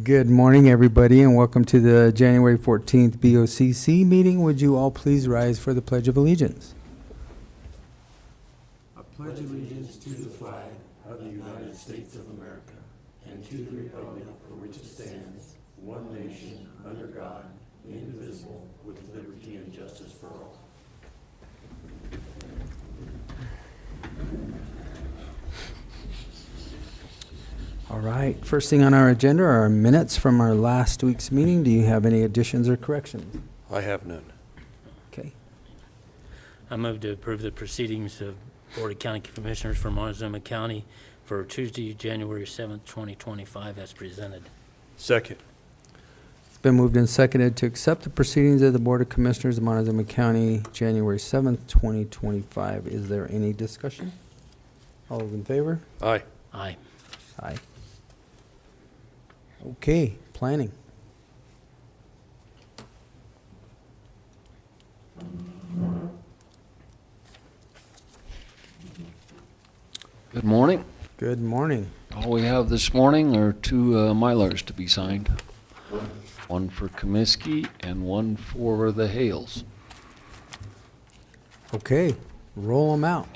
Good morning, everybody, and welcome to the January 14th BOCC meeting. Would you all please rise for the Pledge of Allegiance? I pledge allegiance to the flag of the United States of America and to the republic for which it stands, one nation, under God, indivisible, with liberty and justice for all. All right, first thing on our agenda are our minutes from our last week's meeting. Do you have any additions or corrections? I have none. Okay. I move to approve the proceedings of Board of County Commissioners for Montezuma County for Tuesday, January 7th, 2025, as presented. Second. It's been moved and seconded to accept the proceedings of the Board of Commissioners of Montezuma County, January 7th, 2025. Is there any discussion? All those in favor? Aye. Aye. Aye. Okay, planning. Good morning. Good morning. All we have this morning are two Mylars to be signed. One for Comisky and one for the Hales. Okay, roll them out.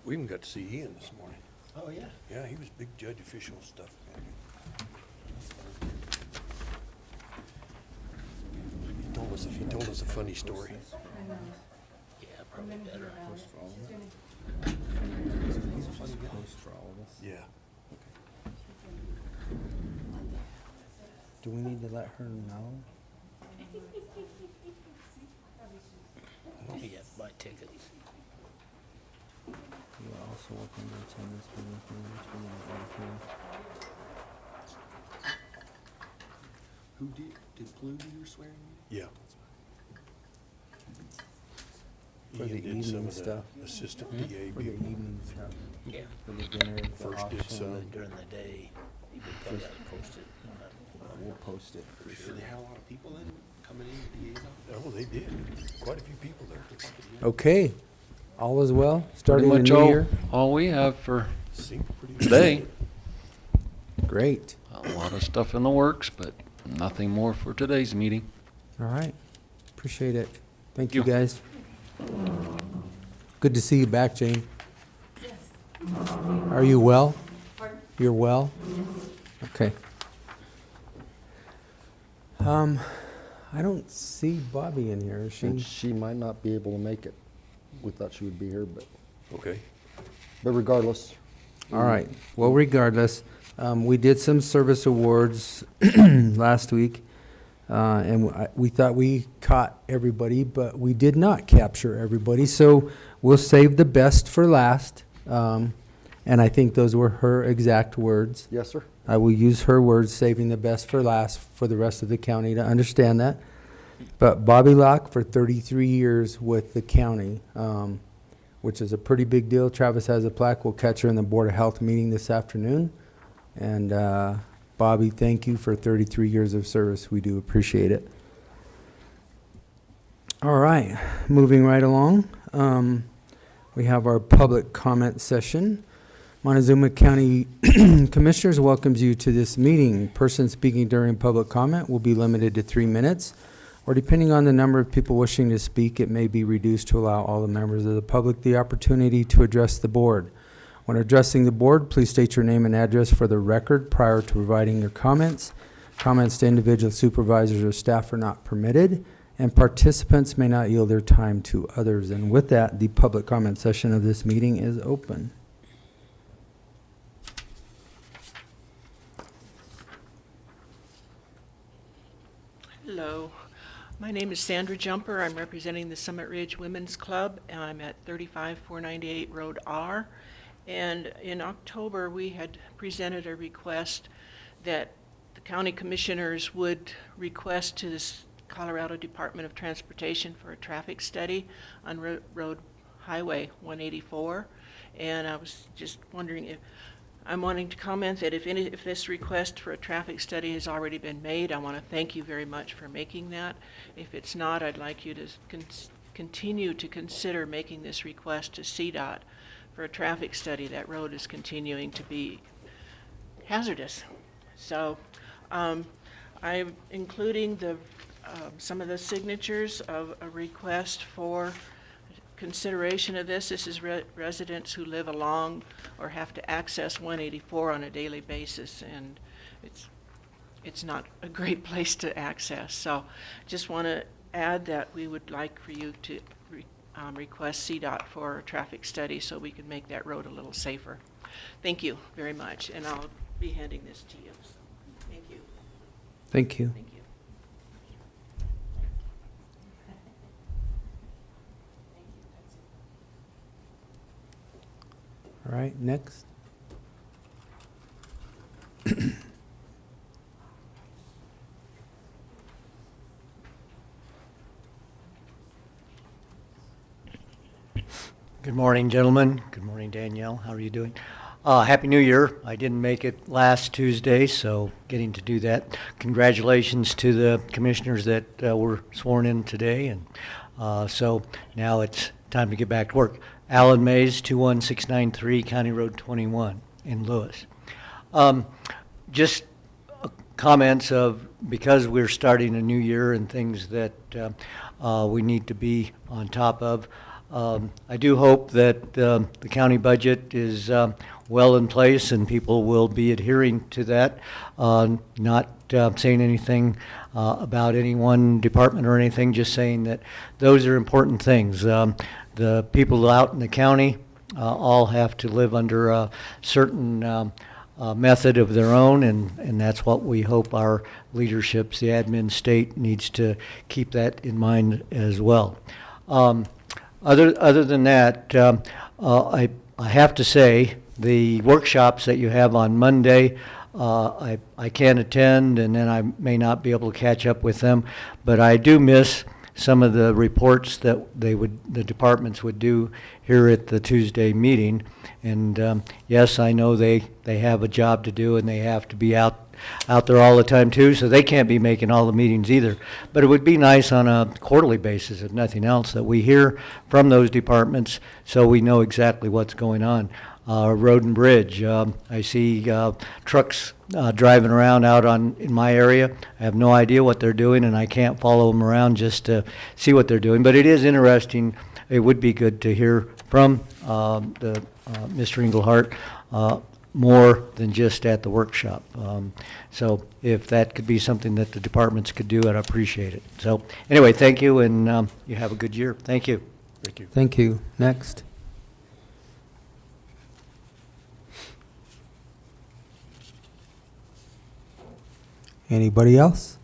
We even got to see Ian this morning. Oh, yeah. Yeah, he was big judge official stuff. He told us a funny story. Yeah, probably better. Yeah. Do we need to let her know? Yeah, buy tickets. You are also welcome to attend this meeting. Who did Blue do your swearing? Yeah. For the Ian did evening some of stuff. the assistant Hmm? DA For the people. evening stuff. Yeah. For the dinner, the First did auction. some. But during the day, you could probably have to post it. We'll post it for So sure. they had a lot of people then coming in the DA's office? Oh, they did. Quite a few people there. Okay, all is well, starting the Pretty new much year. all we have for Seemed pretty today. Great. A lot of stuff in the works, but nothing more for today's meeting. All right, appreciate it. Thank you, you. guys. Good to see you back, Jane. Yes. Are you well? Pardon? You're well? Yes. Okay. I don't see Bobby in here, is And she? she might not be able to make it. We thought she would be here, but Okay. regardless. All right. Well, regardless, we did some service awards last week, and we thought we caught everybody, but we did not capture everybody. So we'll save the best for last. And I think those were her exact words. Yes, sir. I will use her words, saving the best for last for the rest of the county to understand that. But Bobby Locke for 33 years with the county, which is a pretty big deal. Travis has a plaque. We'll catch her in the Board of Health meeting this afternoon. And Bobby, thank you for 33 years of service. We do appreciate it. All right, moving right along. We have our public comment session. Montezuma County Commissioners welcomes you to this meeting. Person speaking during public comment will be limited to 3 minutes, or depending on the number of people wishing to speak, it may be reduced to allow all the members of the public the opportunity to address the board. When addressing the board, please state your name and address for the record prior to providing your comments. Comments to individual supervisors or staff are not permitted, and participants may not yield their time to others. And with that, the public comment session of this meeting is open. Hello, my name is Sandra Jumper. I'm representing the Summit Ridge Women's Club, and I'm at 35498 Road R. And in October, we had presented a request that the county commissioners would request to the Colorado Department of Transportation for a traffic study on Road Highway 184. And I was just wondering if I'm wanting to comment that if this request for a traffic study has already been made, I want to thank you very much for making that. If it's not, I'd like you to continue to consider making this request to CDOT for a traffic study. That road is continuing to be hazardous. So I'm including some of the signatures of a request for consideration of this. This is residents who live along or have to access 184 on a daily basis, and it's not a great place to access. So just want to add that we would like for you to request CDOT for a traffic study so we can make that road a little safer. Thank you very much, and I'll be handing this to you. So, thank you. Thank you. Thank you. All right, next. Good morning, gentlemen. Good morning, Danielle. How are you doing? Happy New Year. I didn't make it last Tuesday, so getting to do that. Congratulations to the commissioners that were sworn in today. And so now it's time to get back to work. Alan Mays, 21693 County Road 21 in Lewis. Just comments of, because we're starting a new year and things that we need to be on top of. I do hope that the county budget is well in place and people will be adhering to that, not saying anything about any one department or anything, just saying that those are important things. The people out in the county all have to live under a certain method of their own, and that's what we hope our leaderships, the admin state, needs to keep that in mind as well. Other than that, I have to say the workshops that you have on Monday, I can attend, and then I may not be able to catch up with them, but I do miss some of the reports that the departments would do here at the Tuesday meeting. And yes, I know they have a job to do and they have to be out there all the time too, so they can't be making all the meetings either. But it would be nice on a quarterly basis, if nothing else, that we hear from those departments so we know exactly what's going on. Road and Bridge, I see trucks driving around out in my area. I have no idea what they're doing, and I can't follow them around just to see what they're doing. But it is interesting it would be good to hear from Mr. Engelhardt more than just at the workshop. So if that could be something that the departments could do, I'd appreciate it. So anyway, thank you, and you have a good year. Thank you. Thank you. Thank you. Next. Anybody else?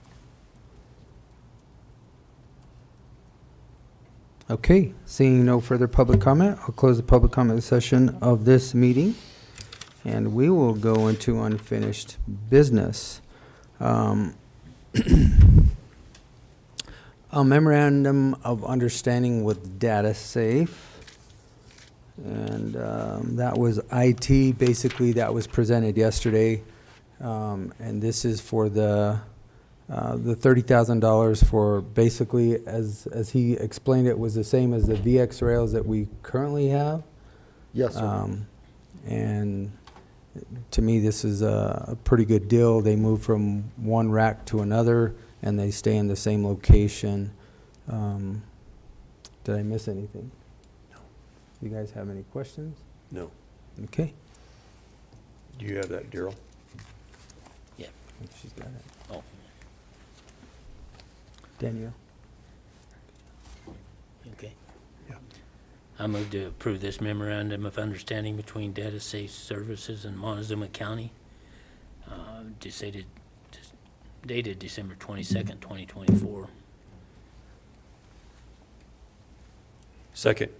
Okay, seeing no further public comment, I'll close the public comment session of this meeting, and we will go into unfinished business. A memorandum of understanding with DataSafe, and that was IT, basically, that was presented yesterday, and this is for the $30,000 for basically, as he explained, it was the same as the VX rails that we currently have. Yes, sir. And to me, this is a pretty good deal. They move from one rack to another, and they stay in the same location. Did I miss anything? No. You guys have any questions? No. Okay. Do you have that, Daryl? Yeah. I think she's got it. Oh, Danielle? okay. Yeah. I move to approve this memorandum of understanding between DataSafe Services and Montezuma County, dated December 22nd, 2024. Second.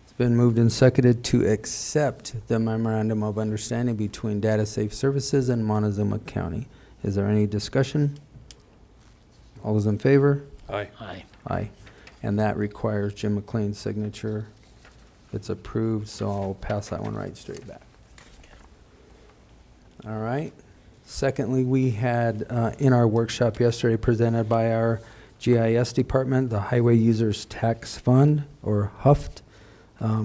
It's been moved and seconded to accept the memorandum of understanding between DataSafe Services and Montezuma County. Is there any discussion? All those in favor? Aye. Aye. Aye. And that requires Jim McLean's signature. It's approved, so I'll pass that one right straight back. All right. Secondly, we had in our workshop yesterday presented by our GIS department, the Highway Users Tax Fund, or HUFT,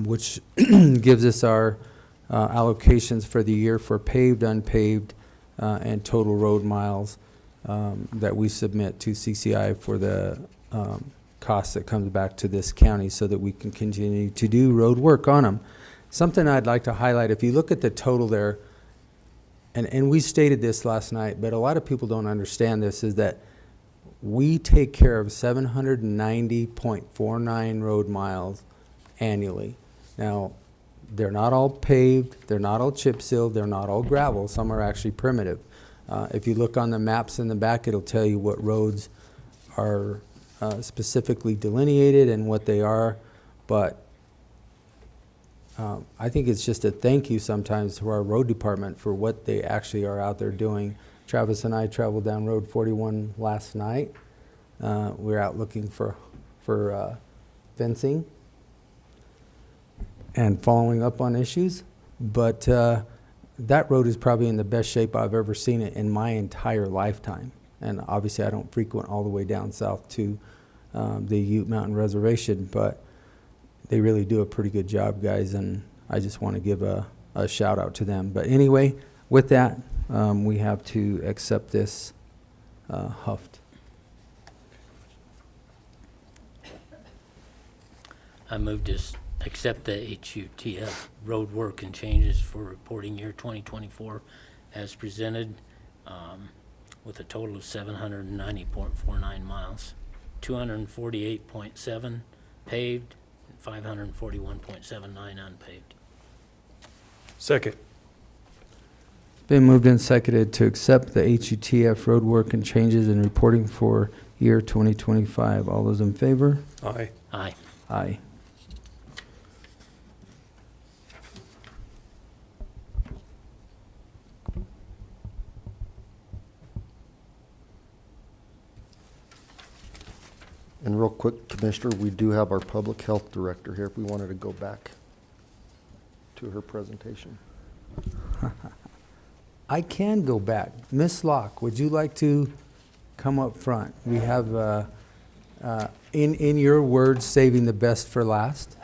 which gives us our allocations for the year for paved, unpaved, and total road miles that we submit to CCI for the cost that comes back to this county so that we can continue to do road work on them. Something I'd like to highlight, if you look at the total there, and we stated this last night, but a lot of people don't understand this, is that we take care of 790.49 road miles annually. Now, they're not all paved, they're not all chip sealed, they're not all gravel, some are actually primitive. If you look on the maps in the back, it'll tell you what roads are specifically delineated and what they are, but I think it's just a thank you sometimes to our road department for what they actually are out there doing. Travis and I traveled down Road 41 last night. We're out looking for fencing and following up on issues, but that road is probably in the best shape I've ever seen it in my entire lifetime. And obviously I don't frequent all the way down south to the Ute Mountain Reservation, but they really do a pretty good job, guys, and I just want to give a shout out to them. But anyway, with that, we have to accept this HUFT. I move to accept the HUTF road work and changes for reporting year 2024 as presented, with a total of 790.49 miles, 248.7 paved, 541.79 unpaved. Second. Been moved and seconded to accept the HUTF road work and changes in reporting for year 2025. All those in favor? Aye. Aye. Aye. And real quick, Commissioner, we do have our Public Health Director here if we wanted to go back to her presentation. I can go back. Miss Locke, would you like to come up front? We have, in your words, saving the best for last.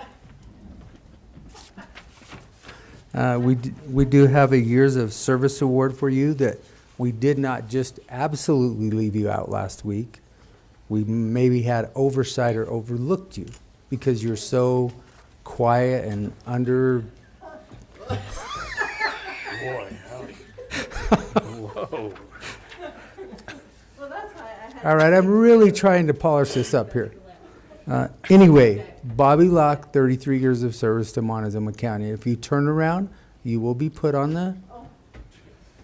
We do have a Years of Service Award for you that we did not just absolutely leave you out last week. We maybe had oversight or overlooked you. because you're so quiet and under. Boy, howdy. Whoa. All right, I'm really trying to polish this up here. Anyway, Bobby Locke, 33 years of service to Montezuma County. If you turn around, you will be put on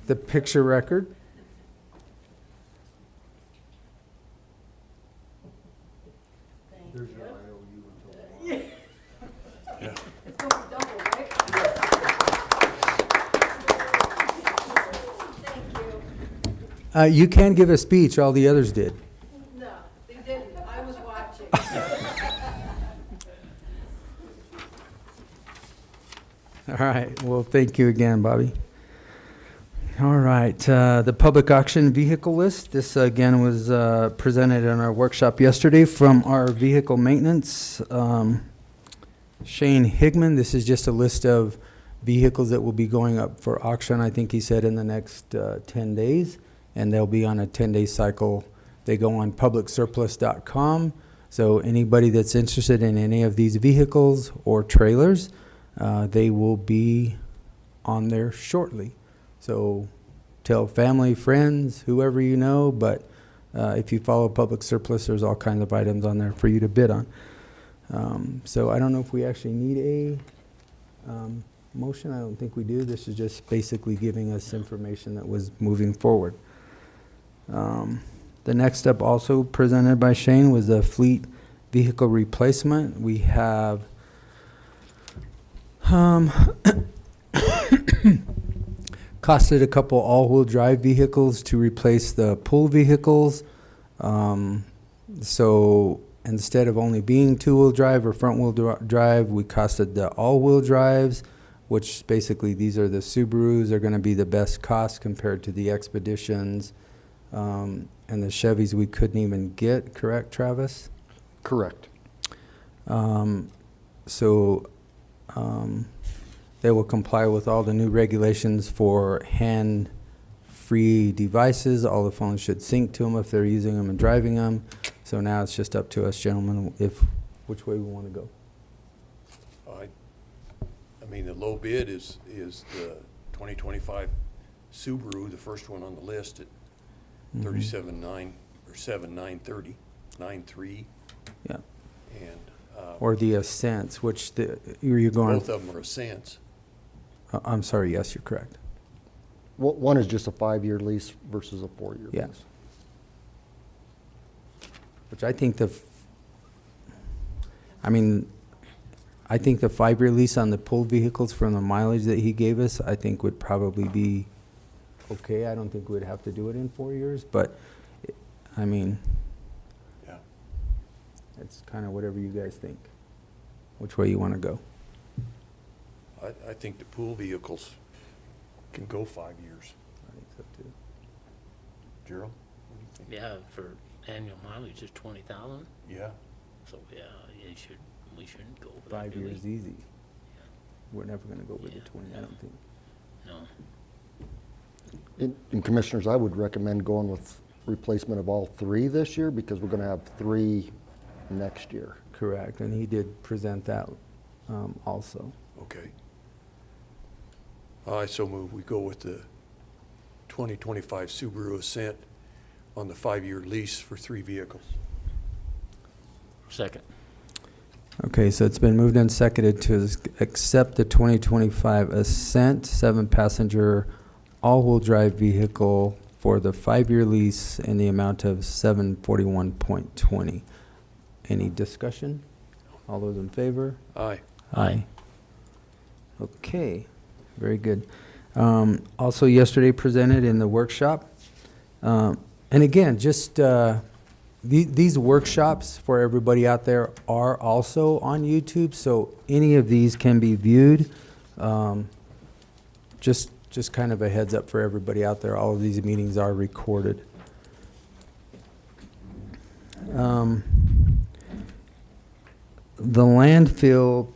the picture record. You can give a speech, all the others did. No, they didn't. I was watching. All right, well, thank you again, Bobby. All right, the public auction vehicle list. This again was presented in our workshop yesterday from our vehicle maintenance. Shane Higman, this is just a list of vehicles that will be going up for auction, I think he said in the next 10 days. And they'll be on a 10-day cycle. They go on publicsurplus.com. So anybody that's interested in any of these vehicles or trailers, they will be on there shortly. So tell family, friends, whoever you know, but if you follow Public Surplus, there's all kinds of items on there for you to bid on. So I don't know if we actually need a motion. I don't think we do. This is just basically giving us information that was moving forward. The next step also presented by Shane was the fleet vehicle replacement. We have costed a couple all-wheel drive vehicles to replace the pool vehicles. So instead of only being two-wheel drive or front-wheel drive, we costed the all-wheel drives, which basically these are the Subarus. They're going to be the best cost compared to the Expeditions. And the Chevys we couldn't even get, correct, Travis? Correct. They will comply with all the new regulations for hand-free devices. All the phones should sync to them if they're using them and driving them. So now it's just up to us, gentlemen, which way we want to go. I mean, the low bid is the 2025 Subaru, the first one on the list at 37.9 or 7,930, 9.3, Yeah. and Or the Ascents, which you're going. both of them are Ascents. I'm sorry. Yes, you're correct. One is just a 5-year lease versus a 4-year Yeah. lease. Which I think I think the 5-year lease on the pooled vehicles from the mileage that he gave us, I think would probably be okay. I don't think we'd have to do it in 4 years, but I mean, Yeah. it's kind of whatever you guys think, which way you want to go. I think the pool vehicles can go 5 years. I think so too. Gerald, what do you think? Yeah, for annual mileage is 20,000, Yeah. so yeah, we shouldn't go with that, 5 do we? years easy. We're never going to go with the Yeah. 20, I don't think. No. And Commissioners, I would recommend going with replacement of all 3 this year because we're going to have 3 next year. Correct, and he did present that also. Okay. I so move we go with the 2025 Subaru Ascent on the 5-year lease for 3 vehicles. Second. Okay, so it's been moved and seconded to accept the 2025 Ascent 7-passenger all-wheel drive vehicle for the 5-year lease in the amount of $741.20. Any discussion? All those in favor? Aye. Aye. Okay, very good. Also yesterday presented in the workshop. And again, just these workshops for everybody out there are also on YouTube, so any of these can be viewed. Just kind of a heads up for everybody out there, all of these meetings are recorded. The landfill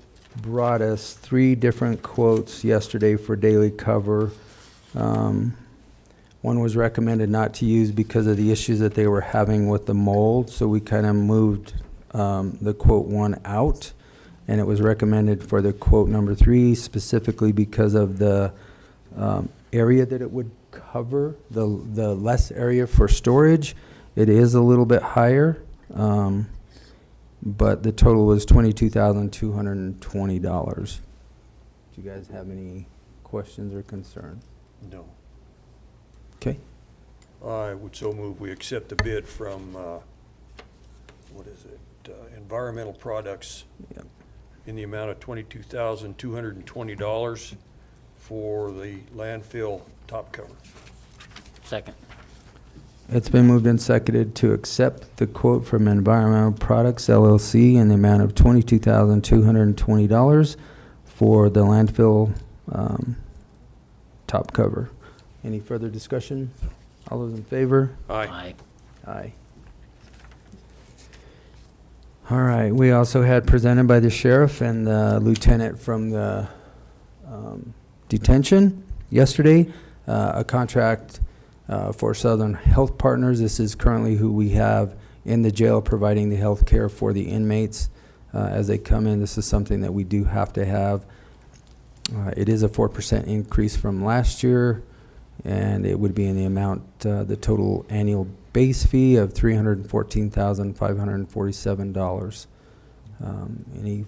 brought us 3 different quotes yesterday for daily cover. One was recommended not to use because of the issues that they were having with the mold, so we kind of moved the quote 1 out, and it was recommended for the quote number 3 specifically because of the area that it would cover, the less area for storage. It is a little bit higher, but the total was $22,220. Do you guys have any questions or concerns? No. Okay. I would so move we accept the bid from, what is it, Environmental Products Yep. in the amount of $22,220 for the landfill top cover. Second. It's been moved and seconded to accept the quote from Environmental Products LLC in the amount of $22,220 for the landfill top cover. Any further discussion? All those in favor? Aye. Aye. All right, we also had presented by the sheriff and the lieutenant from the detention yesterday, a contract for Southern Health Partners. This is currently who we have in the jail providing the health care for the inmates as they come in. This is something that we do have to have. It is a 4% increase from last year, and it would be in the amount, the total annual base fee of $314,547. Any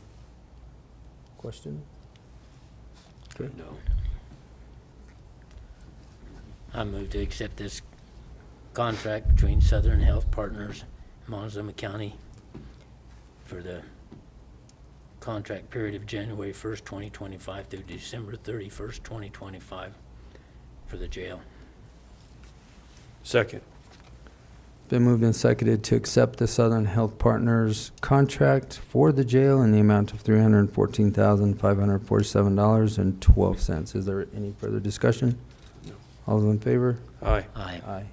question? Okay. No. I move to accept this contract between Southern Health Partners, Montezuma County, for the contract period of January 1st, 2025 through December 31st, 2025 for the jail. Second. Been moved and seconded to accept the Southern Health Partners contract for the jail in the amount of $314,547.12. Is there any further discussion? No. All those in favor? Aye. Aye. Aye.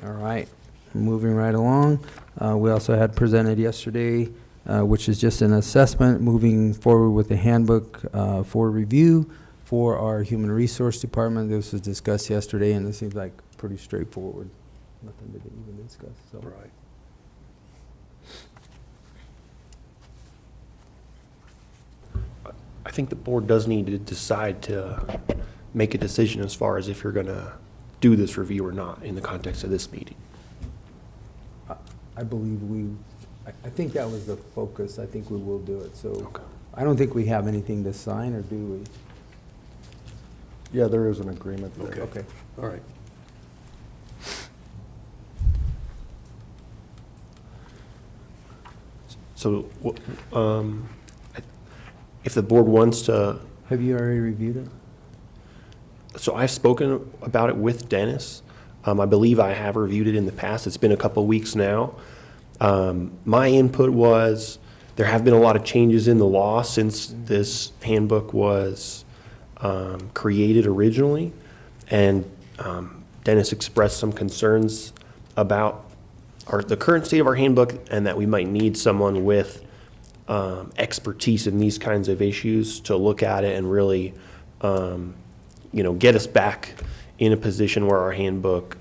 All right, moving right along. We also had presented yesterday, which is just an assessment, moving forward with the handbook for review for our Human Resource Department. This was discussed yesterday, and this seems like pretty straightforward. Nothing to even discuss, so. Right. I think the board does need to decide to make a decision as far as if you're going to do this review or not in the context of this meeting. I believe I think that was the focus. I think we will do it, so. Okay. I don't think we have anything to sign, or do we? Yeah, there is an agreement there. Okay. Okay. All right. So if the board wants to, Have you already reviewed it? so I've spoken about it with Dennis. I believe I have reviewed it in the past. It's been a couple weeks now. My input was there have been a lot of changes in the law since this handbook was created originally. And Dennis expressed some concerns about the current state of our handbook and that we might need someone with expertise in these kinds of issues to look at it and really, get us back in a position where our handbook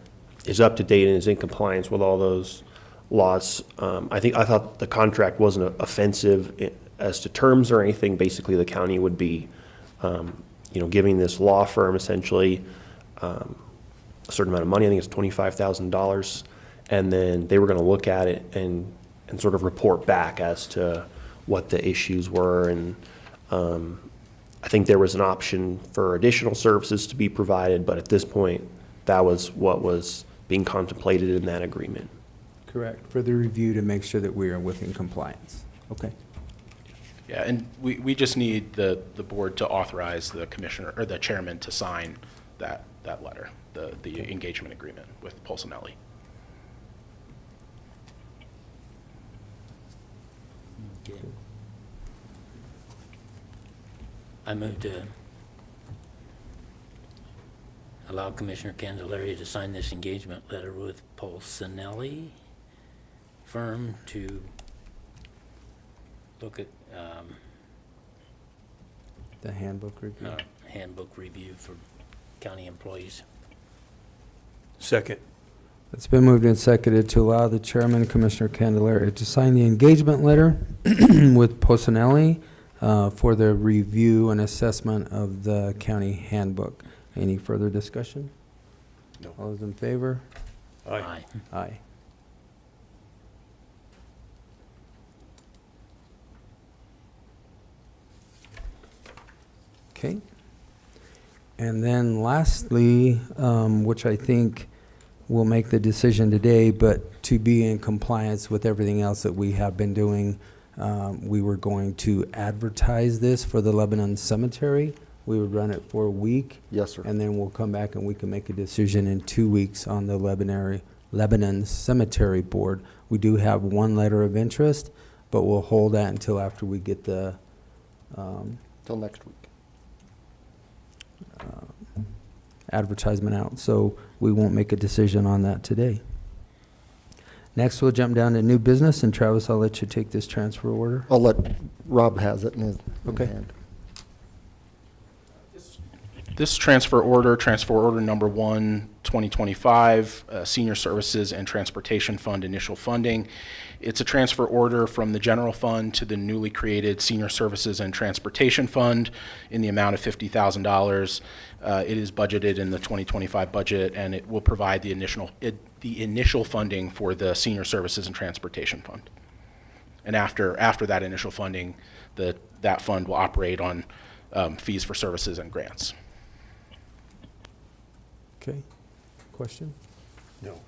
is up to date and is in compliance with all those laws. I thought the contract wasn't offensive as to terms or anything. Basically, the county would be, giving this law firm essentially a certain amount of money. I think it's $25,000, and then they were going to look at it and sort of report back as to what the issues were. And I think there was an option for additional services to be provided, but at this point, that was what was being contemplated in that agreement. Correct, for the review to make sure that we are within compliance. Okay. Yeah, and we just need the board to authorize the commissioner or the chairman to sign that letter, the engagement agreement with Polsonelli. Okay. I move to allow Commissioner Candelaria to sign this engagement letter with Polsonelli firm to look at The handbook review. handbook review for county employees. Second. It's been moved and seconded to allow the chairman, Commissioner Candelaria, to sign the engagement letter with Posanelli for the review and assessment of the county handbook. Any further discussion? No. All those in favor? Aye. Aye. Okay. And then lastly, which I think we'll make the decision today, but to be in compliance with everything else that we have been doing, we were going to advertise this for the Lebanon Cemetery. We would run it for a week. Yes, sir. And then we'll come back and we can make a decision in 2 weeks on the Lebanon Cemetery Board. We do have one letter of interest, but we'll hold that until after we get the Till next week. advertisement out. So we won't make a decision on that today. Next, we'll jump down to new business, and Travis, I'll let you take this transfer order. I'll let Rob has it in his Okay. hand. This transfer order number 1, 2025, Senior Services and Transportation Fund initial funding. It's a transfer order from the general fund to the newly created Senior Services and Transportation Fund in the amount of $50,000. It is budgeted in the 2025 budget, and it will provide the initial funding for the Senior Services and Transportation Fund. And after that initial funding, that fund will operate on fees for services and grants. Okay. Question? No.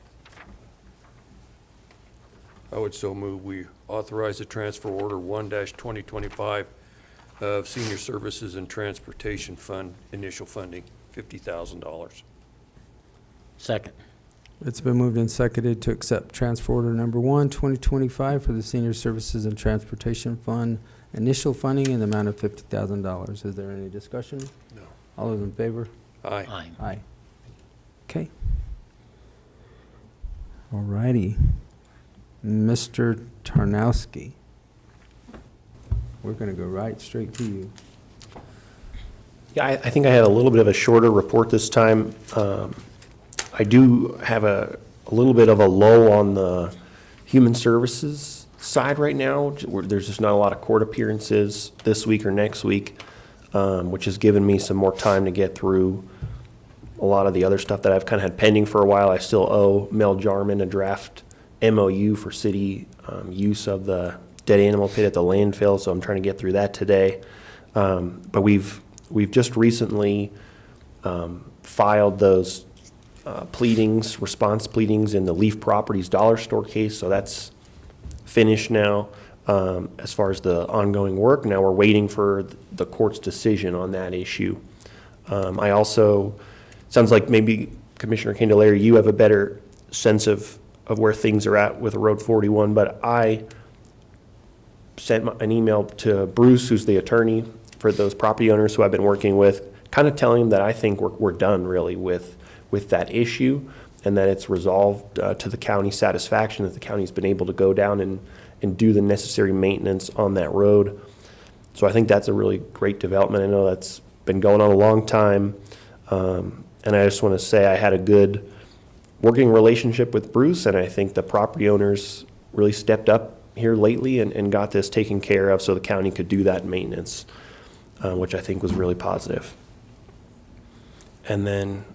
I would so move we authorize the transfer order 1-2025 of Senior Services and Transportation Fund initial funding, $50,000. Second. It's been moved and seconded to accept transfer order number 1, 2025 for the Senior Services and Transportation Fund initial funding in the amount of $50,000. Is there any discussion? No. All those in favor? Aye. Aye. Aye. Okay. All righty. Mr. Tarnowski. We're going to go right straight to you. Yeah, I think I had a little bit of a shorter report this time. I do have a little bit of a lull on the human services side right now, where there's just not a lot of court appearances this week or next week, which has given me some more time to get through a lot of the other stuff that I've kind of had pending for a while. I still owe Mel Jarman a draft MOU for city use of the dead animal pit at the landfill, so I'm trying to get through that today. But we've just recently filed those response pleadings in the Leaf Properties Dollar Store case, so that's finished now. As far as the ongoing work, now we're waiting for the court's decision on that issue. I also, sounds like maybe Commissioner Candelaria, you have a better sense of where things are at with Road 41, but I sent an email to Bruce, who's the attorney for those property owners who I've been working with, kind of telling him that I think we're done really with that issue, and that it's resolved to the county's satisfaction, that the county's been able to go down and do the necessary maintenance on that road. So I think that's a really great development. I know that's been going on a long time. And I just want to say I had a good working relationship with Bruce, and I think the property owners really stepped up here lately and got this taken care of so the county could do that maintenance, which I think was really positive. And then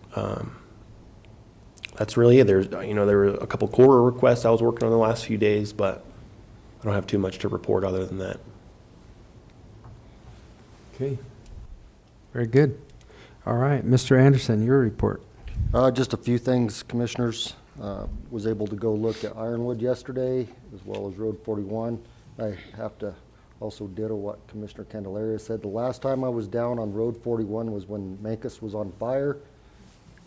that's really it. There were a couple quarter requests I was working on the last few days, but I don't have too much to report other than that. Okay. Very good. All right, Mr. Anderson, your report. Just a few things, Commissioners. Was able to go look at Ironwood yesterday, as well as Road 41. I have to also ditto what Commissioner Candelaria said. The last time I was down on Road 41 was when Mancus was on fire,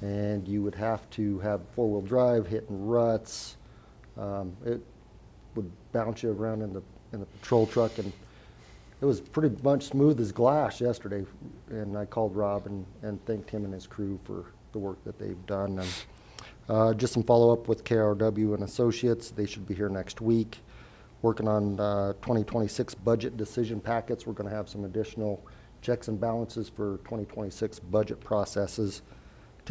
and you would have to have four-wheel drive, hitting ruts. It would bounce you around in the patrol truck, and it was pretty much smooth as glass yesterday. And I called Rob and thanked him and his crew for the work that they've done. And just some follow-up with KRW and Associates. They should be here next week. Working on 2026 budget decision packets. We're going to have some additional checks and balances for 2026 budget processes.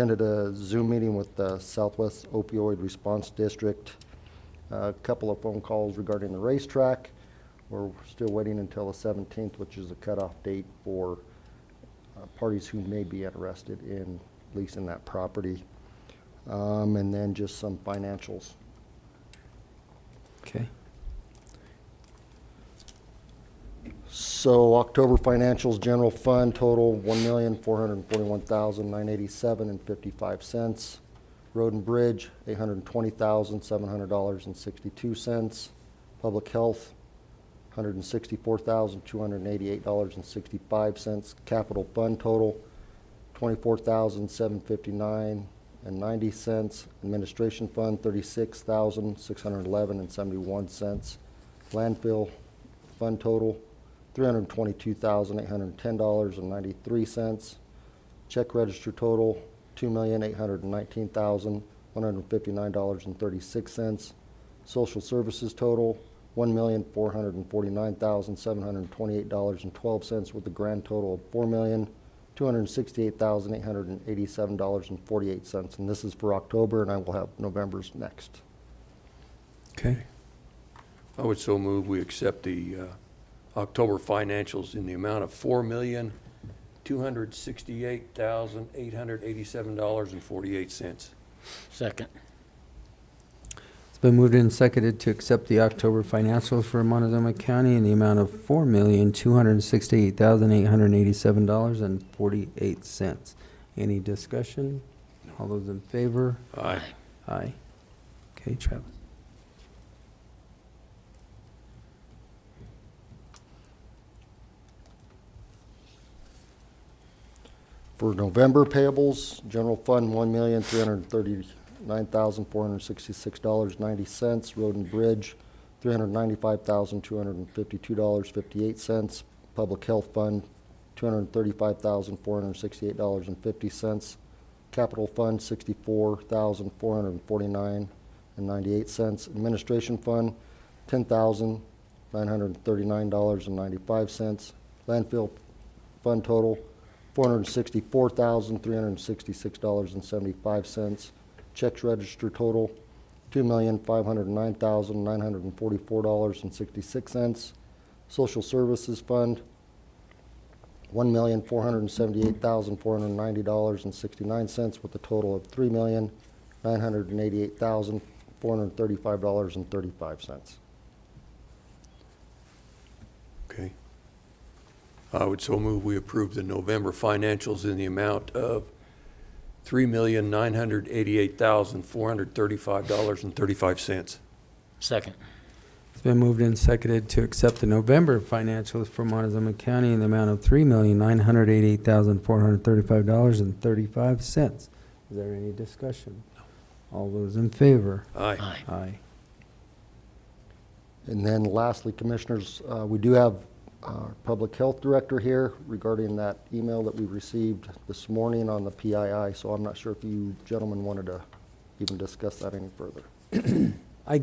attended a Zoom meeting with the Southwest Opioid Response District. A couple of phone calls regarding the racetrack. We're still waiting until the 17th, which is the cutoff date for parties who may be interested in leasing that property. And then just some financials. Okay. So October financials, general fund total $1,441,987.55. Road and bridge, $820,700.62. Public health, $164,288.65. Capital fund total, $24,759.90. Administration fund, $36,611.71. Landfill fund total, $322,810.93. Check register total, $2,819,159.36. Social services total, $1,449,728.12, with a grand total of $4,268,887.48. And this is for October, and I will have November's next. Okay. I would so move we accept the October financials in the amount of $4,268,887.48. Second. It's been moved and seconded to accept the October financials for Montezuma County in the amount of $4,268,887.48. Any discussion? All those in favor? Aye. Aye. Okay, Travis. For November payables, general fund, $1,339,466.90. Road and bridge, $395,252.58. Public health fund, $235,468.50. Capital fund, $64,449.98. Administration fund, $10,939.95. Landfill fund total, $464,366.75. Checks register total, $2,509,944.66. Social services fund, $1,478,490.69, with a total of $3,988,435.35. Okay. I would so move we approve the November financials in the amount of $3,988,435.35. Second. It's been moved and seconded to accept the November financials for Montezuma County in the amount of $3,988,435.35. Is there any discussion? All those in favor? Aye. Aye. Aye. And then lastly, Commissioners, we do have our Public Health Director here regarding that email that we received this morning on the PII, so I'm not sure if you gentlemen wanted to even discuss that any further. I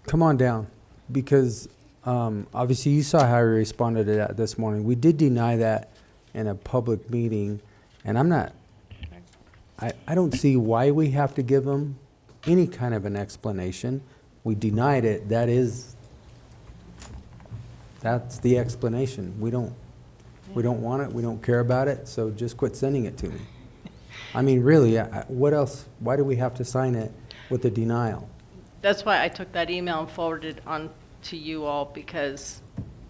come on down, because obviously you saw how I responded to that this morning. We did deny that in a public meeting, and I don't see why we have to give them any kind of an explanation. We denied it. That's the explanation. We don't want it. We don't care about it. So just quit sending it to me. I mean, really, what else? Why do we have to sign it with a denial? That's why I took that email and forwarded it on to you all, because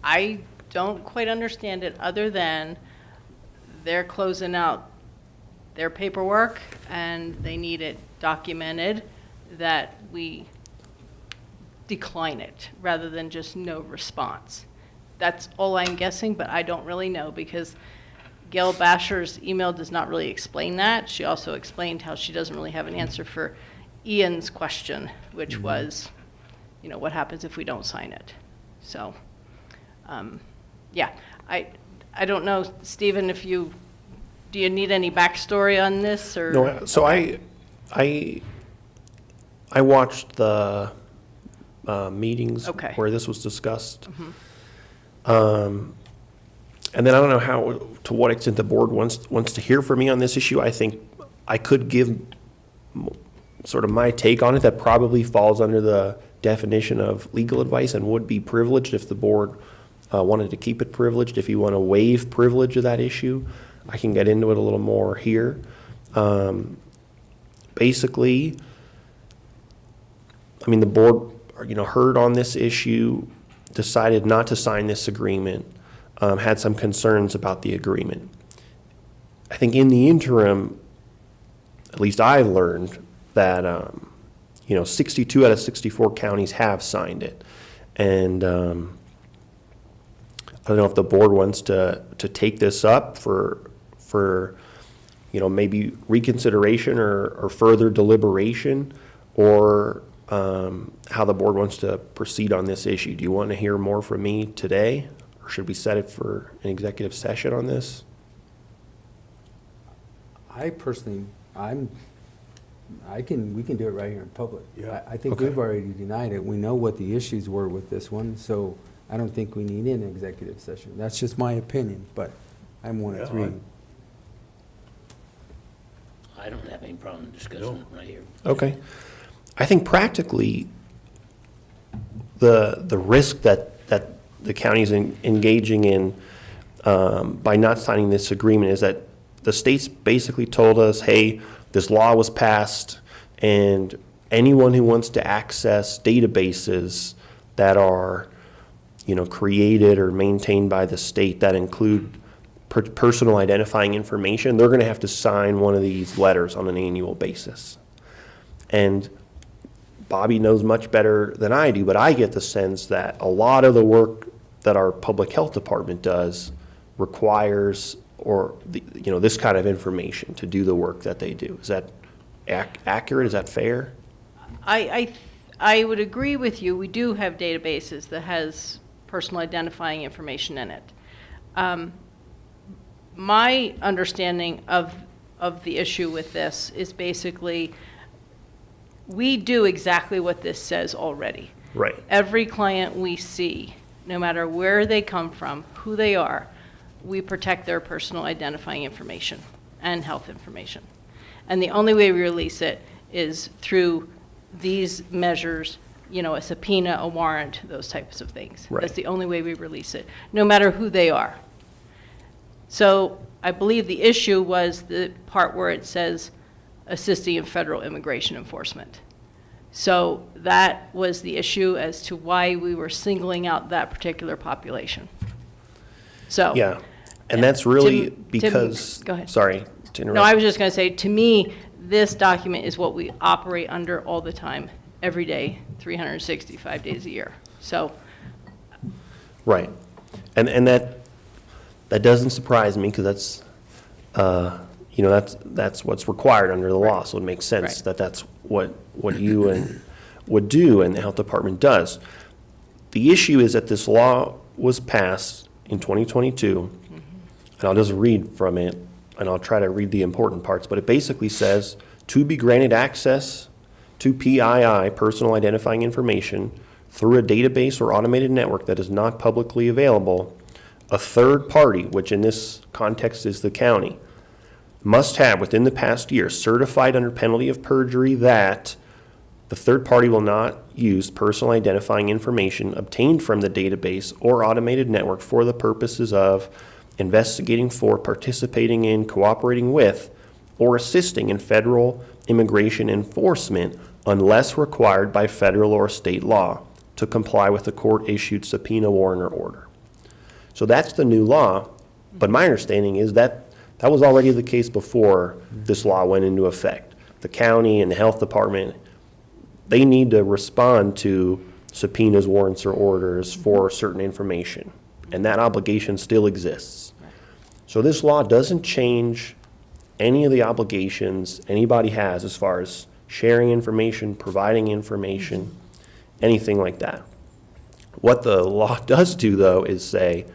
I don't quite understand it, other than they're closing out their paperwork and they need it documented that we decline it, rather than just no response. That's all I'm guessing, but I don't really know, because Gail Basher's email does not really explain that. She also explained how she doesn't really have an answer for Ian's question, which was, you know, what happens if we don't sign it? So, yeah, I don't know, Stephen, do you need any backstory on this, or? No, so I watched the meetings Okay. where this was discussed. And then I don't know to what extent the board wants to hear from me on this issue. I think I could give sort of my take on it that probably falls under the definition of legal advice and would be privileged if the board wanted to keep it privileged. If you want to waive privilege of that issue, I can get into it a little more here. Basically, I mean, the board, heard on this issue, decided not to sign this agreement, had some concerns about the agreement. I think in the interim, at least I learned that, 62 out of 64 counties have signed it. And I don't know if the board wants to take this up for maybe reconsideration or further deliberation, or how the board wants to proceed on this issue. Do you want to hear more from me today, or should we set it for an executive session on this? I personally, we can do it right here in public. Yeah. I think Okay. we've already denied it. We know what the issues were with this one, so I don't think we need an executive session. That's just my opinion, but I'm one of three. I don't have any problem discussing it right here. Okay. I think practically, the risk that the county's engaging in by not signing this agreement is that the state's basically told us, hey, this law was passed, and anyone who wants to access databases that are, created or maintained by the state that include personal identifying information, they're going to have to sign one of these letters on an annual basis. And Bobby knows much better than I do, but I get the sense that a lot of the work that our public health department does requires this kind of information to do the work that they do. Is that accurate? Is that fair? I would agree with you. We do have databases that has personal identifying information in it. My understanding of the issue with this is basically we do exactly what this says already. Right. Every client we see, no matter where they come from, who they are, we protect their personal identifying information and health information. And the only way we release it is through these measures, a subpoena, a warrant, those types of things. Right. That's the only way we release it, no matter who they are. So I believe the issue was the part where it says assisting in federal immigration enforcement. So that was the issue as to why we were singling out that particular population. So. Yeah. And that's really Tim, because, go ahead. sorry to interrupt. No, I was just going to say, to me, this document is what we operate under all the time, every day, 365 days a year. So, Right. And that doesn't surprise me, because that's what's required under the law. Right. So it makes sense Right. that that's what you would do and the health department does. The issue is that this law was passed in 2022, and I'll just read from it, and I'll try to read the important parts, but it basically says, to be granted access to PII, personal identifying information, through a database or automated network that is not publicly available, a third party, which in this context is the county, must have within the past year certified under penalty of perjury that the third party will not use personal identifying information obtained from the database or automated network for the purposes of investigating for, participating in, cooperating with, or assisting in federal immigration enforcement unless required by federal or state law to comply with the court-issued subpoena, warrant, or order. So that's the new law, but my understanding is that that was already the case before this law went into effect. The county and the health department, they need to respond to subpoenas, warrants, or orders for certain information, and that obligation still exists. So this law doesn't change any of the obligations anybody has as far as sharing information, providing information, anything like that. What the law does do, though, is say,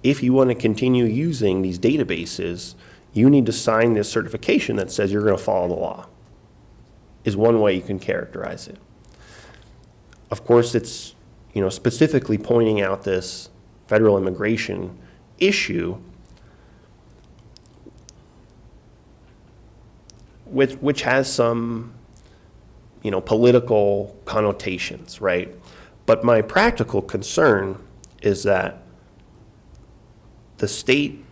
if you want to continue using these databases, you need to sign this certification that says you're going to follow the law, is one way you can characterize it. Of course, it's, specifically pointing out this federal immigration issue. which has some, political connotations, right? But my practical concern is that the state,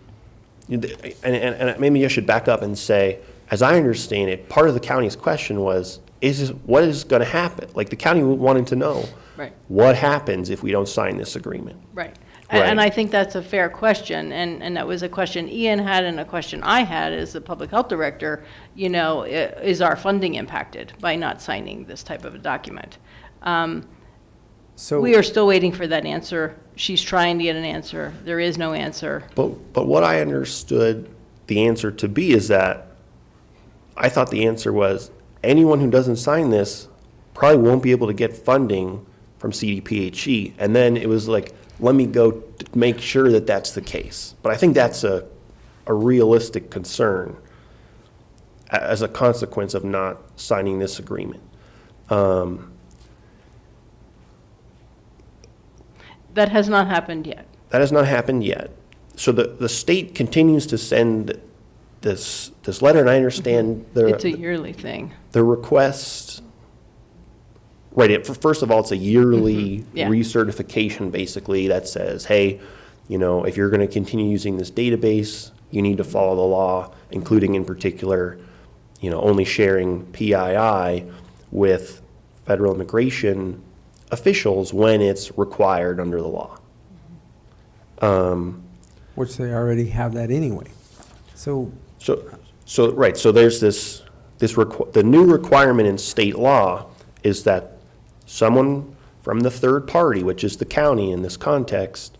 and maybe I should back up and say, as I understand it, part of the county's question was, what is going to happen? Like, the county wanted to know, Right. what happens if we don't sign this agreement? Right. Right. And I think that's a fair question, and that was a question Ian had and a question I had as the public health director, is our funding impacted by not signing this type of a document? So We are still waiting for that answer. She's trying to get an answer. There is no answer. But what I understood the answer to be is that I thought the answer was anyone who doesn't sign this probably won't be able to get funding from CDPHE. And then it was like, let me go make sure that that's the case. But I think that's a realistic concern as a consequence of not signing this agreement. That has not happened yet. That has not happened yet. So the state continues to send this letter, and I understand It's a yearly thing. the request. Right, first of all, it's a yearly Yeah. recertification, basically, that says, hey, if you're going to continue using this database, you need to follow the law, including in particular, only sharing PII with federal immigration officials when it's required under the law. which they already have that anyway. So Right, so there's the new requirement in state law is that someone from the third party, which is the county in this context,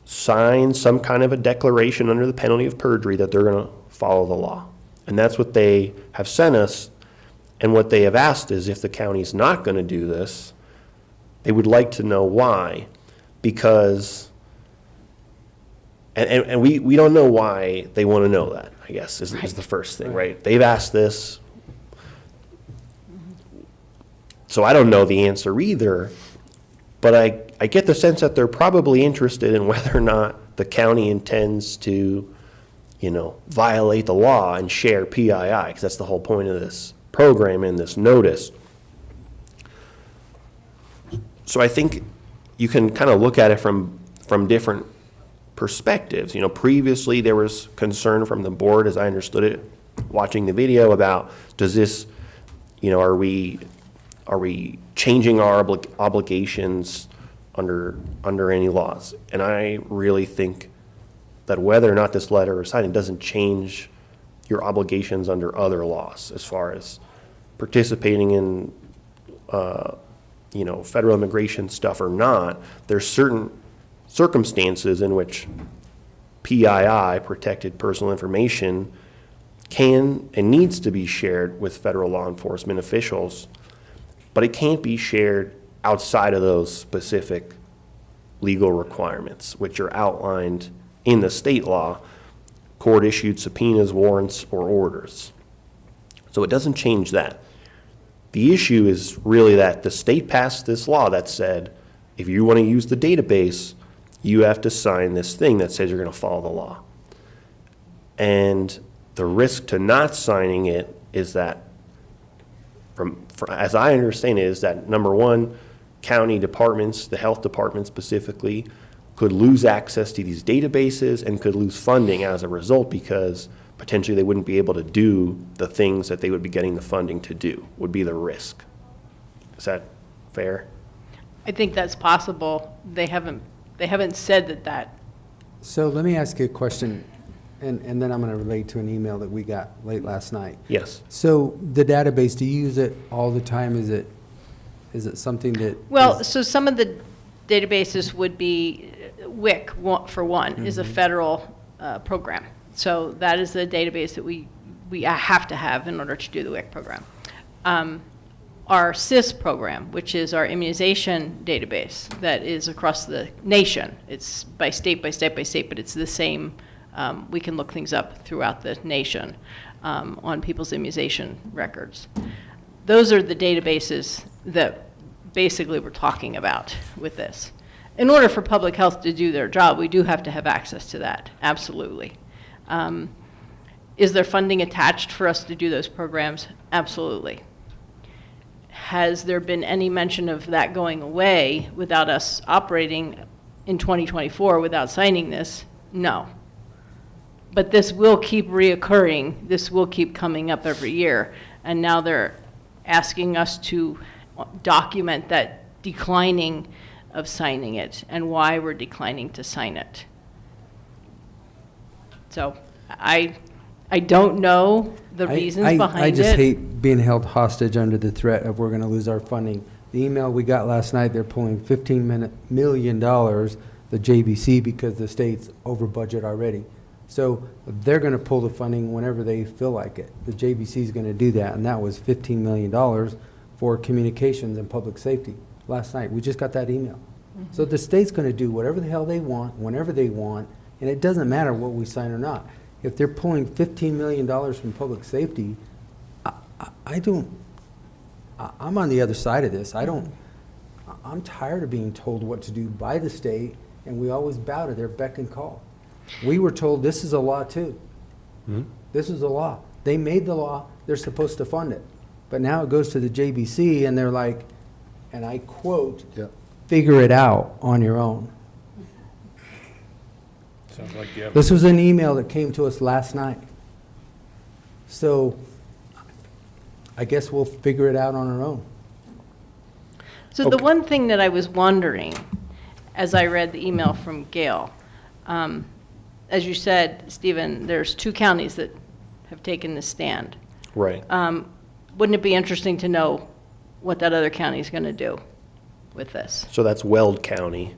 signs some kind of a declaration under the penalty of perjury that they're going to follow the law. And that's what they have sent us. And what they have asked is if the county's not going to do this, they would like to know why. Because, and we don't know why they want to know that, I guess, is the first thing, right? They've asked this. So I don't know the answer either, but I get the sense that they're probably interested in whether or not the county intends to, violate the law and share PII, because that's the whole point of this program and this notice. So I think you can kind of look at it from different perspectives. Previously there was concern from the board, as I understood it, watching the video, about does this, are we changing our obligations under any laws? And I really think that whether or not this letter is signed, it doesn't change your obligations under other laws as far as participating in, federal immigration stuff or not. There's certain circumstances in which PII, protected personal information, can and needs to be shared with federal law enforcement officials, but it can't be shared outside of those specific legal requirements, which are outlined in the state law, court-issued subpoenas, warrants, or orders. So it doesn't change that. The issue is really that the state passed this law that said, if you want to use the database, you have to sign this thing that says you're going to follow the law. And the risk to not signing it is that, as I understand it, is that, number one, county departments, the health department specifically, could lose access to these databases and could lose funding as a result, because potentially they wouldn't be able to do the things that they would be getting the funding to do, would be the risk. Is that fair? I think that's possible. They haven't said that. So let me ask you a question, and then I'm going to relate to an email that we got late last night. Yes. So the database, do you use it all the time? Is it something that? Well, so some of the databases would be WIC, for one, is a federal program. So that is the database that we have to have in order to do the WIC program. Our CIS program, which is our immunization database that is across the nation. It's by state, by state, by state, but it's the same. We can look things up throughout the nation on people's immunization records. Those are the databases that basically we're talking about with this. In order for public health to do their job, we do have to have access to that, absolutely. Is there funding attached for us to do those programs? Absolutely. Has there been any mention of that going away without us operating in 2024 without signing this? No. But this will keep reoccurring. This will keep coming up every year. And now they're asking us to document that declining of signing it and why we're declining to sign it. So I don't know the reasons behind it. I just hate being held hostage under the threat of we're going to lose our funding. The email we got last night, they're pulling $15 million, the JBC, because the state's over budget already. So they're going to pull the funding whenever they feel like it. The JBC is going to do that, and that was $15 million for communications and public safety last night. We just got that email. So the state's going to do whatever the hell they want, whenever they want, and it doesn't matter what we sign or not. If they're pulling $15 million from public safety, I'm on the other side of this. I'm tired of being told what to do by the state, and we always bow to their beck and call. We were told this is a law too. This is a law. They made the law, they're supposed to fund it. But now it goes to the JBC and they're like, and I quote, figure it out on your own. Sounds like you have. This was an email that came to us last night. So I guess we'll figure it out on our own. So the one thing that I was wondering, as I read the email from Gail, as you said, Stephen, there's 2 counties that have taken this stand. Right. Wouldn't it be interesting to know what that other county is going to do with this? So that's Weld County.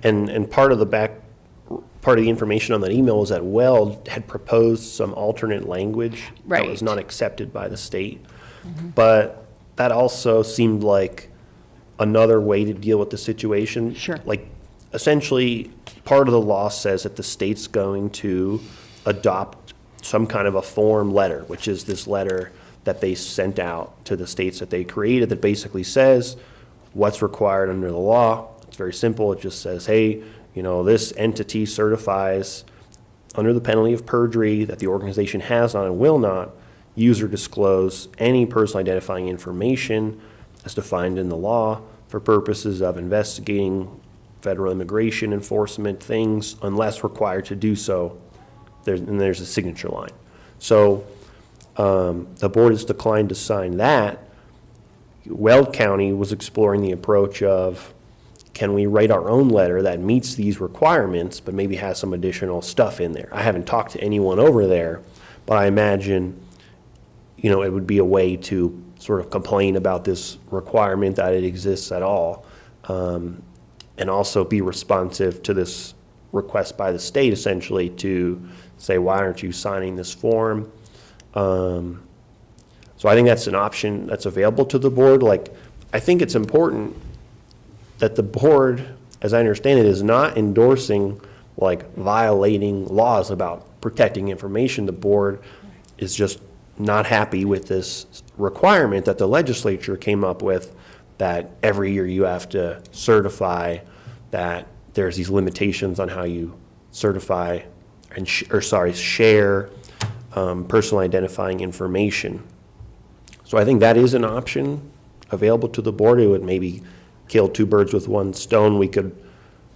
And part of the information on that email was that Weld had proposed some alternate language that was not accepted by the state. But that also seemed like another way to deal with the situation. Sure. Like, essentially, part of the law says that the state's going to adopt some kind of a form letter, which is this letter that they sent out to the states that they created that basically says what's required under the law. It's very simple. It just says, hey, you know, this entity certifies under the penalty of perjury that the organization has not and will not use or disclose any personal identifying information as defined in the law for purposes of investigating federal immigration enforcement things unless required to do so. There's a signature line. So the board has declined to sign that. Weld County was exploring the approach of, can we write our own letter that meets these requirements but maybe has some additional stuff in there? I haven't talked to anyone over there, but I imagine, you know, it would be a way to sort of complain about this requirement that it exists at all, and also be responsive to this request by the state, essentially, to say, why aren't you signing this form? So I think that's an option that's available to the board. Like, I think it's important that the board, as I understand it, is not endorsing, like, violating laws about protecting information. The board is just not happy with this requirement that the legislature came up with, that every year you have to certify, that there's these limitations on how you certify and share personal identifying information. So I think that is an option available to the board. It would maybe kill 2 birds with 1 stone. We could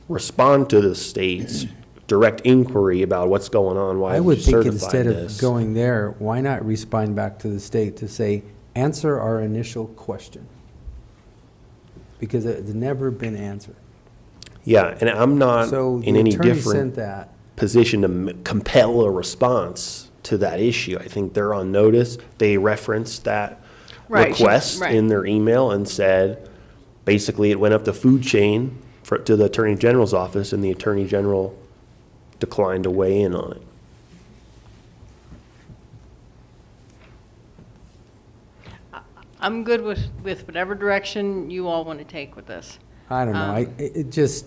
respond to the state's direct inquiry about what's going on, why I we would think certified instead this. of going there, why not respond back to the state to say, answer our initial question? Because it's never been answered. Yeah, and I'm not So in the any attorney different sent that. position to compel a response to that issue. I think they're on notice. They referenced that request in their email and said, basically, it went up the food chain to the Attorney General's office, and the Attorney General declined to weigh in on it. I'm good with whatever direction you all want to take with this. I don't know. It just,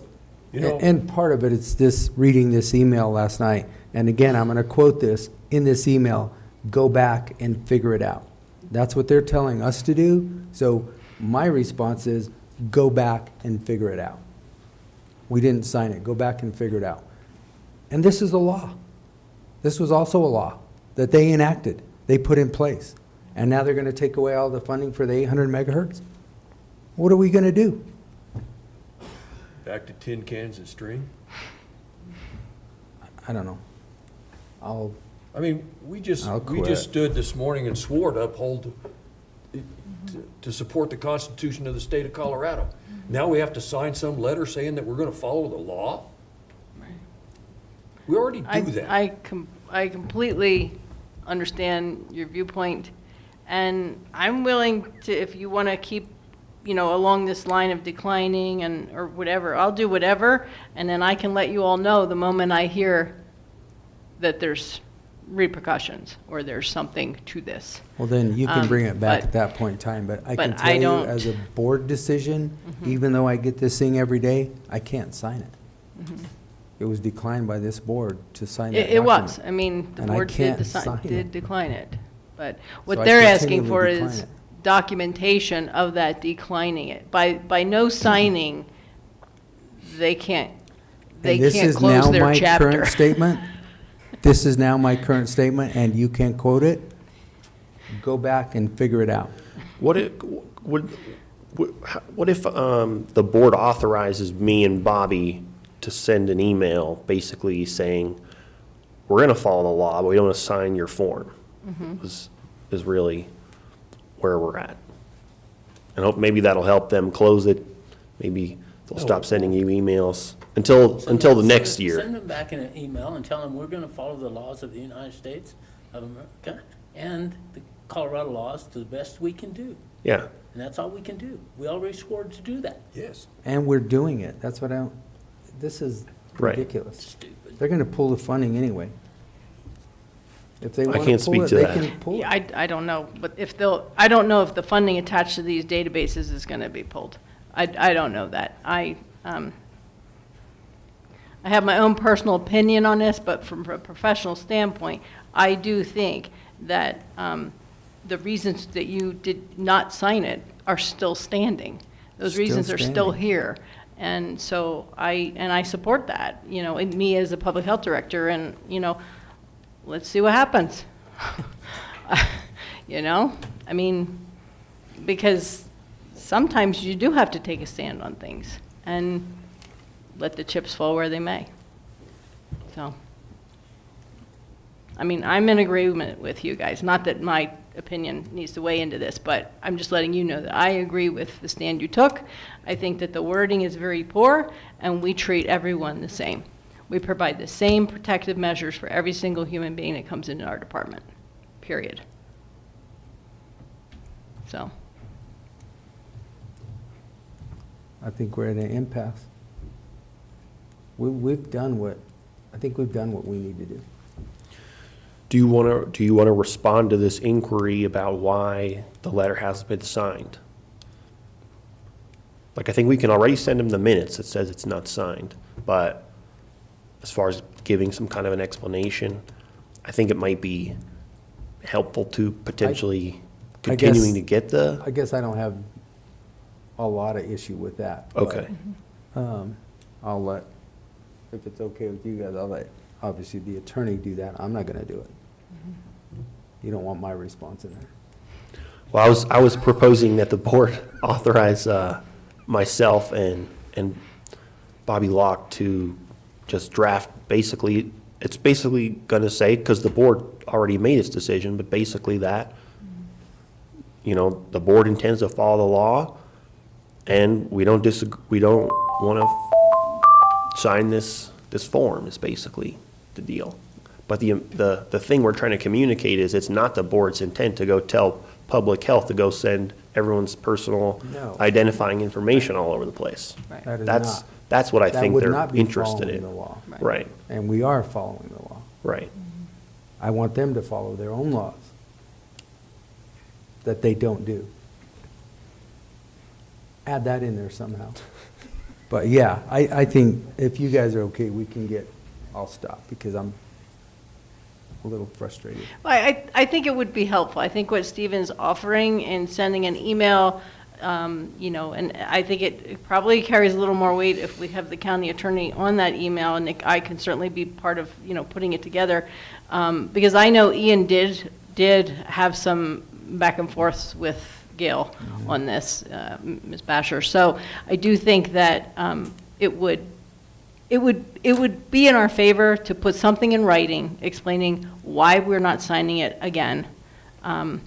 You know- and part of it, it's this, reading this email last night. And again, I'm going to quote this in this email, go back and figure it out. That's what they're telling us to do. So my response is, go back and figure it out. We didn't sign it. Go back and figure it out. And this is a law. This was also a law. that they enacted, they put in place. And now they're going to take away all the funding for the 800 megahertz? What are we going to do? Back to tin cans and string? I don't know. I mean, we just I'll quit. stood this morning and swore to uphold, to support the Constitution of the state of Colorado. Now we have to sign some letter saying that we're gonna follow the law? We already do that. I completely understand your viewpoint, and I'm willing to, if you want to keep, along this line of declining or whatever, I'll do whatever, and then I can let you all know the moment I hear that there's repercussions or there's something to this. Well, then you can bring it back but- at that point in time, but I but can I tell you don't- as a board decision, even though I get this thing every day, I can't sign it. It was declined by this board to sign that It was. document. I mean, the And I board can't sign did it. decline it. But what So I they're asking continually for decline is it. documentation of that declining it. By no signing, they can't And this is close now their my chapter. current statement. This is now my current statement, and you can quote it. Go back and figure it out. What if, what if the board authorizes me and Bobby to send an email basically saying, we're going to follow the law, but we don't assign your form? Is really where we're at. And hope maybe that'll help them close it. Maybe they'll stop sending you emails until the next year. Send them back in an email and tell them we're going to follow the laws of the United States of America and the Colorado laws to the best we can do. Yeah. And that's all we can do. We already swore to do that. Yes. And we're doing it. That's what this is Right. ridiculous. Stupid. They're gonna pull the funding anyway. If they wanna can't pull speak it, to they that. can pull Yeah, it. I don't know, but I don't know if the funding attached to these databases is going to be pulled. I don't know that. I have my own personal opinion on this, but from a professional standpoint, I do think that the reasons that you did not sign it are still standing. Those Still reasons are still standing. here. And so I support that, in me as a public health director, and, let's see what happens. I mean, because sometimes you do have to take a stand on things and let the chips fall where they may. So, I mean, I'm in agreement with you guys. Not that my opinion needs to weigh into this, but I'm just letting you know that I agree with the stand you took. I think that the wording is very poor, and we treat everyone the same. We provide the same protective measures for every single human being that comes into our department, period. So, I think we're at an impasse. I think we've done what we need to do. Do you want to respond to this inquiry about why the letter hasn't been signed? Like, I think we can already send them the minutes that says it's not signed, but as far as giving some kind of an explanation, I think it might be helpful to potentially I guess- continuing to get the, I guess I don't have a lot of issue with that. but, okay. I'll let, if it's okay with you guys, I'll let, obviously, the attorney do that. I'm not gonna do it. You don't want my response in there. Well, I was proposing that the board authorize myself and Bobby Locke to just draft, basically, it's basically gonna say, because the board already made its decision, but basically that, the board intends to follow the law, and we don't want to sign this form, is basically the deal. But the thing we're trying to communicate is it's not the board's intent to go tell public health to go send everyone's personal No. identifying information all over the place. That is That's, not. that's what I That think would they're not be interested following in. the law. Right, And we are following the law. right. I want them to follow their own laws that they don't do. Add that in there somehow. But yeah, I think if you guys are okay, I'll stop because I'm a little frustrated. I think it would be helpful. I think what Stephen's offering in sending an email You know, and I think it probably carries a little more weight if we have the county attorney on that email, and I can certainly be part of, you know, putting it together. Because I know Ian did have some back and forth with Gail on this, Ms. Basher. So I do think that it would be in our favor to put something in writing explaining why we're not signing it again, and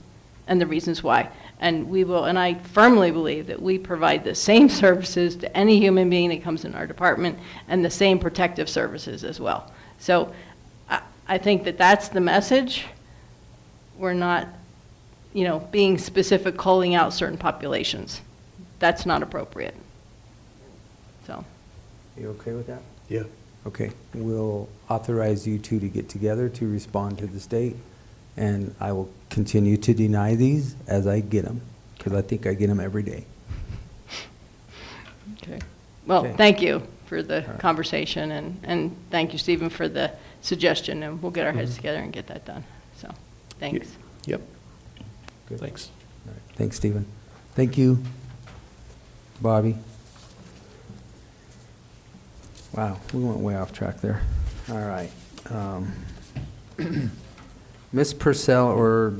the reasons why. And we will, and I firmly believe that we provide the same services to any human being that comes in our department, and the same protective services as well. So I think that that's the message. We're not, you know, being specific, calling out certain populations. That's not appropriate. So. You okay with that? Yeah. Okay, we'll authorize you two to get together to respond to the state, and I will continue to deny these as I get them, because I think I get them every day. Okay. Well, Okay. thank you for the conversation, and thank you, Stephen, for the suggestion, and we'll get our heads together and get that done. So, thanks. Yep. Good. Thanks. All right. Thanks, Stephen. Thank you, Bobby. Wow, we went way off track there. All right. Ms. Purcell or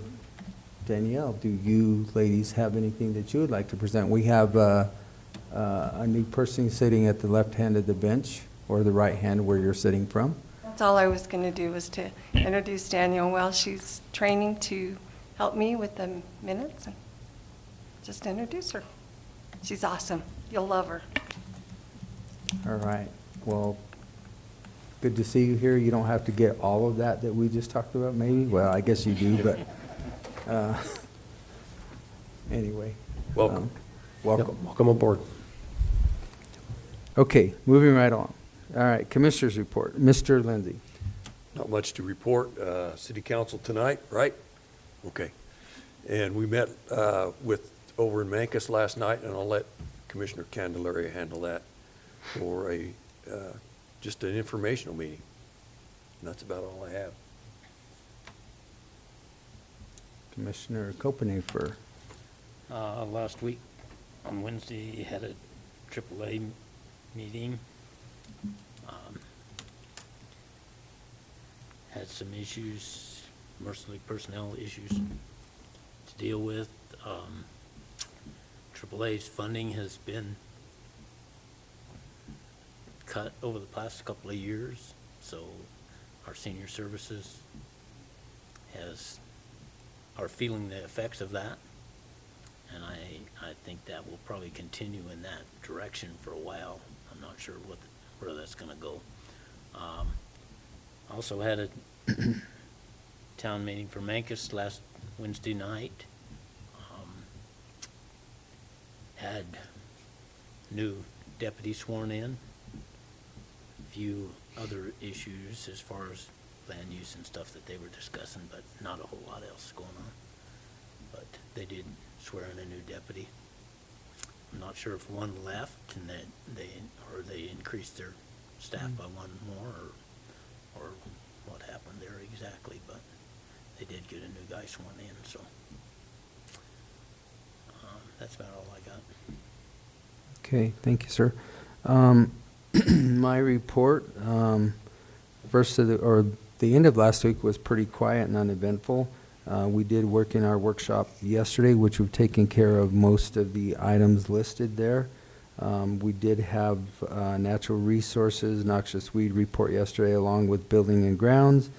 Danielle, do you ladies have anything that you would like to present? We have a new person sitting at the left hand of the bench, or the right hand where you're sitting from. That's all I was going to do, was to introduce Danielle. Well, she's training to help me with the minutes, and just introduce her. She's awesome. You'll love her. All right. Well, good to see you here. You don't have to get all of that we just talked about, maybe? Well, I guess you do, but anyway. Welcome. Welcome. Yep, welcome aboard. Okay, moving right on. All right, Commissioners report. Mr. Lindsay. Not much to report. City Council tonight, right? Okay. And we met over in Mancus last night, and I'll let Commissioner Candelaria handle that for just an informational meeting. And that's about all I have. Commissioner Copenhaver. Last week on Wednesday, had a AAA meeting. Had some issues, mostly personnel issues to deal with. AAA's funding has been cut over the past couple of years, so our senior services are feeling the effects of that, and I think that will probably continue in that direction for a while. I'm not sure where that's going to go. Also had a town meeting for Mancus last Wednesday night. Had new deputy sworn in. Few other issues as far as land use and stuff that they were discussing, but not a whole lot else going on. But they did swear in a new deputy. I'm not sure if one left and that they increased their staff by one more, or what happened there exactly, but they did get a new guy sworn in, so that's about all I got. Okay, thank you, sir. My report, the end of last week was pretty quiet and uneventful. We did work in our workshop yesterday, which we've taken care of most of the items listed there. We did have natural resources, noxious weed report yesterday, along with building and grounds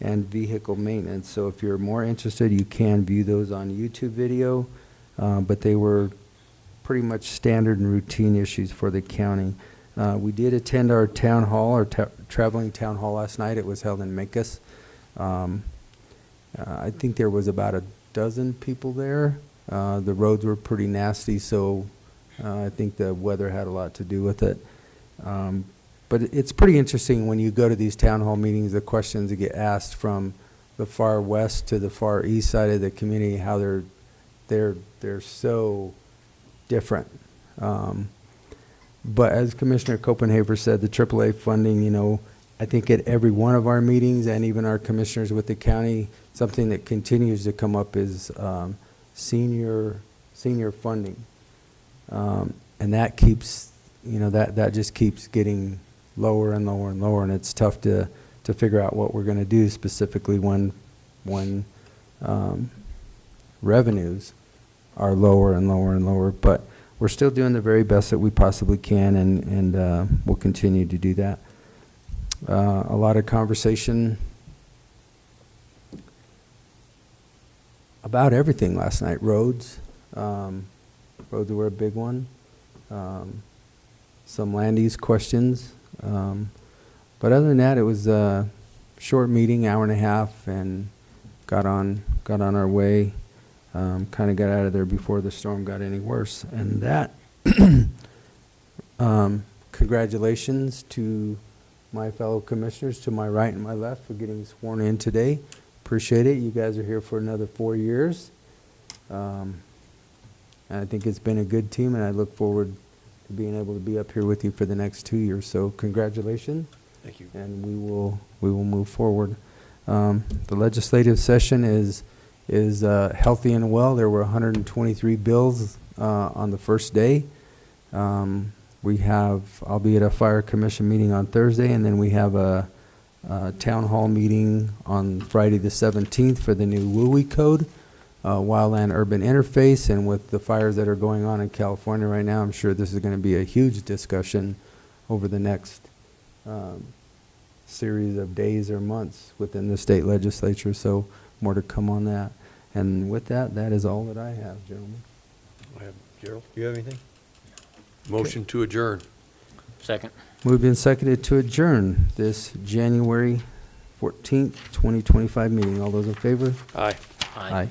and vehicle maintenance. So if you're more interested, you can view those on YouTube video, but they were pretty much standard and routine issues for the county. We did attend our town hall, our traveling town hall last night. It was held in Mancus. I think there was about a dozen people there. The roads were pretty nasty, so I think the weather had a lot to do with it. But it's pretty interesting when you go to these town hall meetings, the questions that get asked from the far west to the far east side of the community, how they're so different. But as Commissioner Copenhaver said, the AAA funding, I think at every one of our meetings and even our commissioners with the county, something that continues to come up is senior funding. And that keeps, that just keeps getting lower and lower and lower, and it's tough to figure out what we're going to do specifically when revenues are lower and lower and lower. But we're still doing the very best that we possibly can, and we'll continue to do that. A lot of conversation about everything last night. Roads were a big one. Some land use questions. But other than that, it was a short meeting, hour and a half, and got on our way. Kind of got out of there before the storm got any worse. And that, congratulations to my fellow commissioners to my right and my left for getting sworn in today. Appreciate it. You guys are here for another 4 years. I think it's been a good team, and I look forward to being able to be up here with you for the next 2 years. So congratulations. Thank you. And we will move forward. The legislative session is healthy and well. There were 123 bills on the first day. I'll be at a fire commission meeting on Thursday, and then we have a town hall meeting on Friday the 17th for the new WUI code, wildland urban interface. And with the fires that are going on in California right now, I'm sure this is going to be a huge discussion over the next series of days or months within the state legislature. So more to come on that. And with that, that is all that I have, gentlemen. Gerald, do you have anything? Motion to adjourn. Second. Moved and seconded to adjourn this January 14th, 2025 meeting. All those in favor? Aye. Aye.